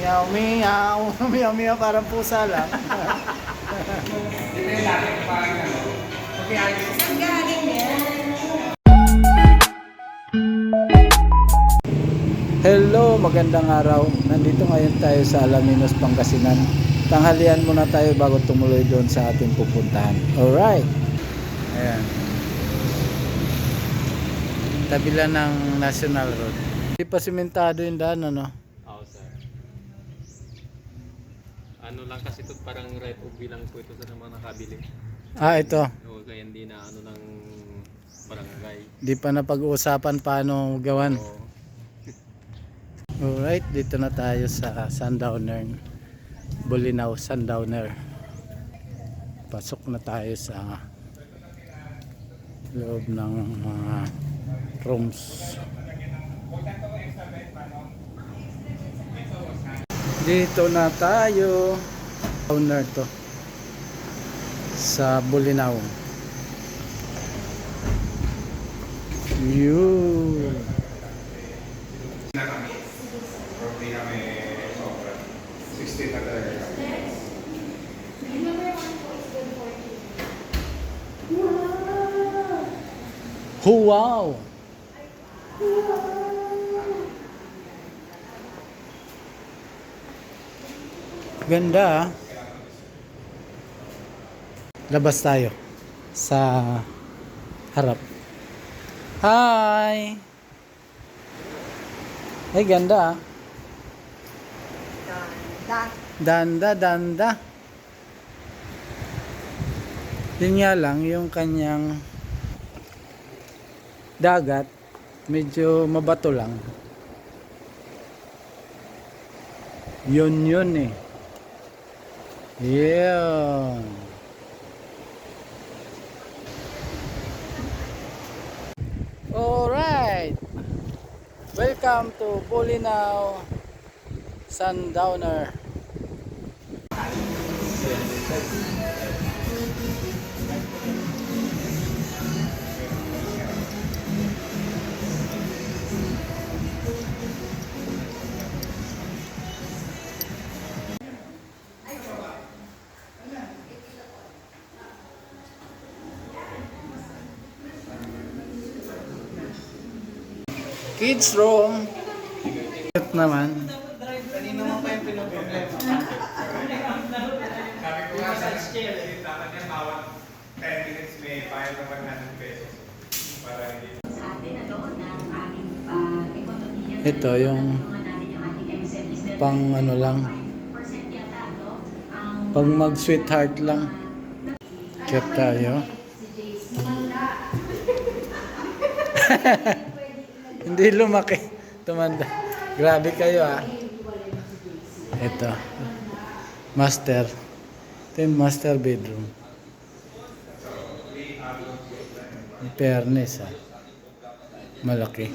Meow, meow. Meow, meow, parang pusa lang. Hindi na yung laki parang ano. Okay, ayos. Saan galing yan? Hello, magandang araw. Nandito ngayon tayo sa Alaminos, Pangasinan. Tanghalian muna tayo bago tumuloy doon sa ating pupuntahan. Alright. Ayan. Tabi lang ng National Road. Hindi pa simentado yung daan, ano? Oo, sir. Ano lang kasi ito, parang right of way lang po ito sa mga nakabili. Ah, ito. O kaya hindi na ano ng barangay. Di pa na pag-uusapan paano gawan. Oo. Alright, dito na tayo sa Sundowner. Bolinao, Sundowner. Pasok na tayo sa loob ng mga rooms. Dito na tayo. Owner to. Sa Bolinao. Yun. Na kami. Probably kami sobra. 16 na talaga kami. Wow! Ganda ah. Labas tayo sa harap. Hi! Ay ganda ah. Danda, danda. Yun nga lang, yung kanyang dagat, medyo mabato lang. Yun eh. Yeah. Alright. Welcome to Bolinao Sundowner. Kids room. Cute naman. Kanino mo pa yung pinoproblema? Sabi ko nga sa dapat niya bawat 10 minutes may bayad na 100 pesos. Para hindi. Ito yung pang ano lang, pang mag sweetheart lang. Cute tayo. Hindi lumaki, tumanda. Grabe kayo ah. Ito master. Ito yung master bedroom. In fairness ah, malaki.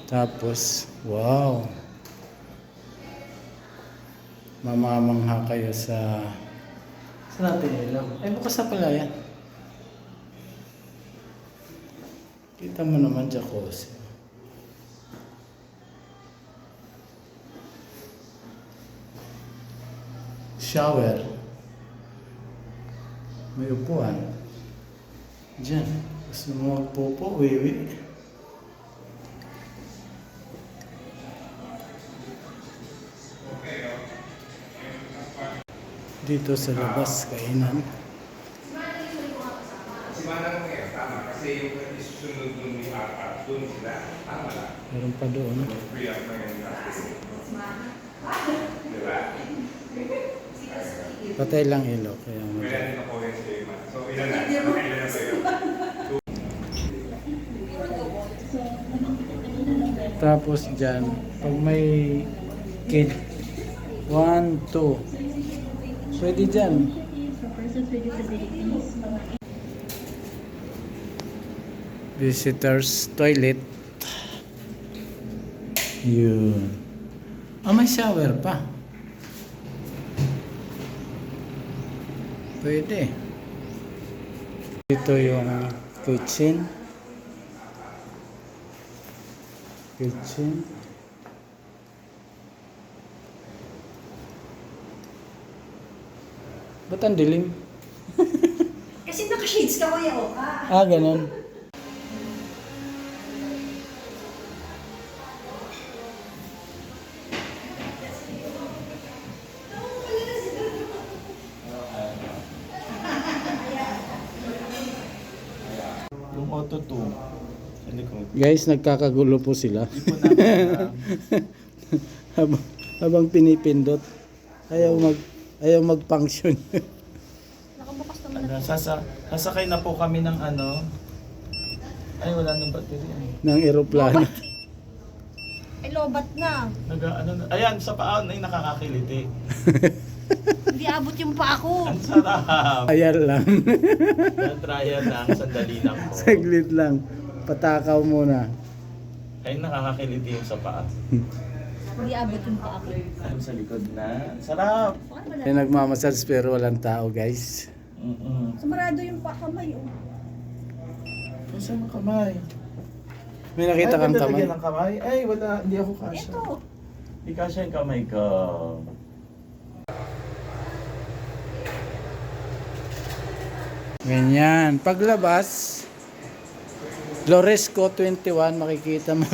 Tapos wow, mamamangha kayo sa natin ilaw. Ay bukas na pala yan. Kita mo naman jacuzzi. Shower. May upuan. Diyan. Gusto mo magpupo, wiwi. Dito sa labas, kainan. Si Manang ngayon, tama. Kasi yung isusunod dun ni Papa, dun sila. Tama lang. Meron pa doon. Free up na yung diba? Patay lang ilaw. Kaya Kaya din ako yung statement. So, ilan na? Ilan na sa'yo? tapos dyan, pag may kid, 1, 2. Pwede dyan. Visitors toilet. Yun. Ah, may shower pa. Pwede. Ito yung kitchen. Ba't ang dilim? Kasi naka-shades ka, Kuya Oka. Ah, ganun. Yung Auto 2 sa likod. Guys, nagkakagulo po sila. Hindi po namin habang pinipindot, ayaw mag-function. Nakabukas naman ano, sasakay na po kami ng ano. Ay, wala nang battery. ng eroplano. Ay, lobat na. Ayan, sa paa na yung nakakakiliti. Hindi abot yung pa ako. Ang sarap. Ayan lang. Trial lang, sandali lang po. Saglit lang. Patakaw muna. Ay, nakakakiliti yung sa paa. Hindi abot yung pa ako. Ayun sa likod na. Ang sarap. Bakit wala? May nagmamasage pero walang tao, guys. Sumarado yung pa kamay. Oh. Ang saan ang kamay? May nakita kang Ay, kamay. lalagyan ng kamay? Ay, wala. Hindi ako kasya. Ito. Hindi kasya yung kamay ko. Ganyan. Paglabas, Loresco 21, makikita mo.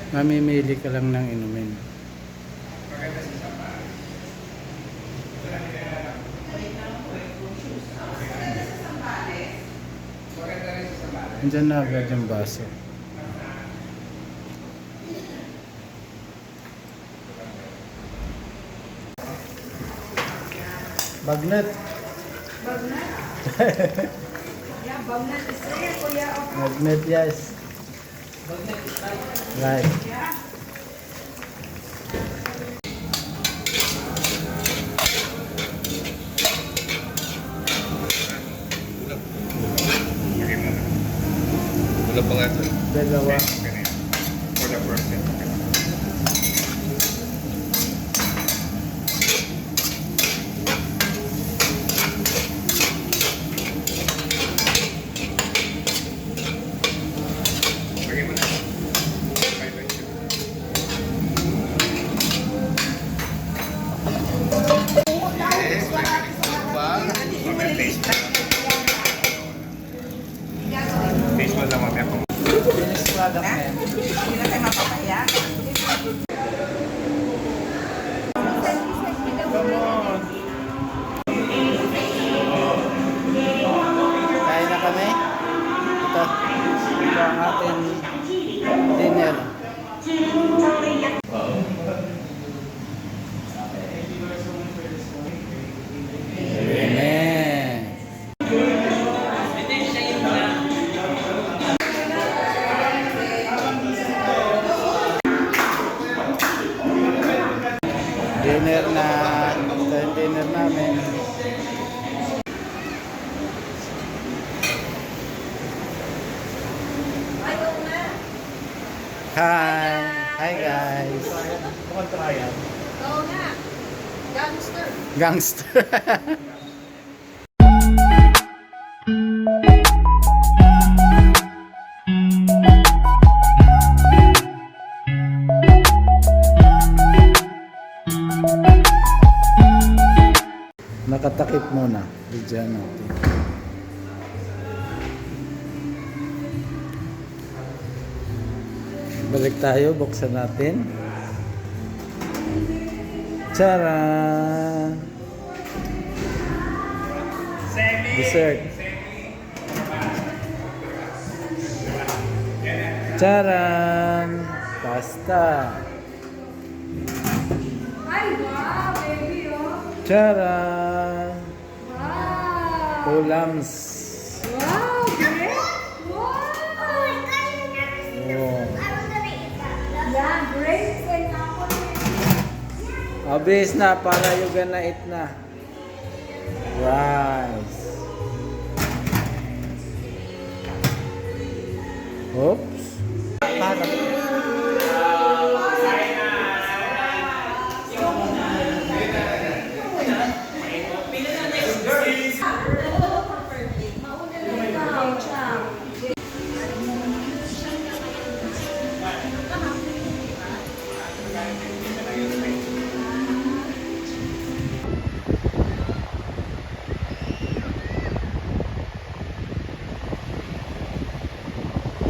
Mamimili ka lang ng inumin. Diyan na agad yung baso. Bagnet. Bagnet, yes. Right. Wala pa nga ito. Dalawa. Ganyan. For the first set. Lagyan mo na. Bye bye. Yes, may taste mo. Taste mo lang mamaya kung Finished product na yan. Come on. Kain na kami. Ito ang ating dinner. Amen. Dinner na. Ito yung dinner namin. Hi! Hi guys! Mukhang trial. Oo nga. Gangster. Gangster! Nakatakip muna. Bigyan natin. Balik tayo, buksan natin. Tara! Dessert. yan Charan! Pasta! Ay, wow, baby, oh. Charan! Wow. Ulams! Wow, great. Wow. Oh. Yeah, grapes and apple. Abis na para you gonna eat na. Rice. Oops. Mauna na ikaw, Chang.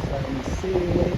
Sunset.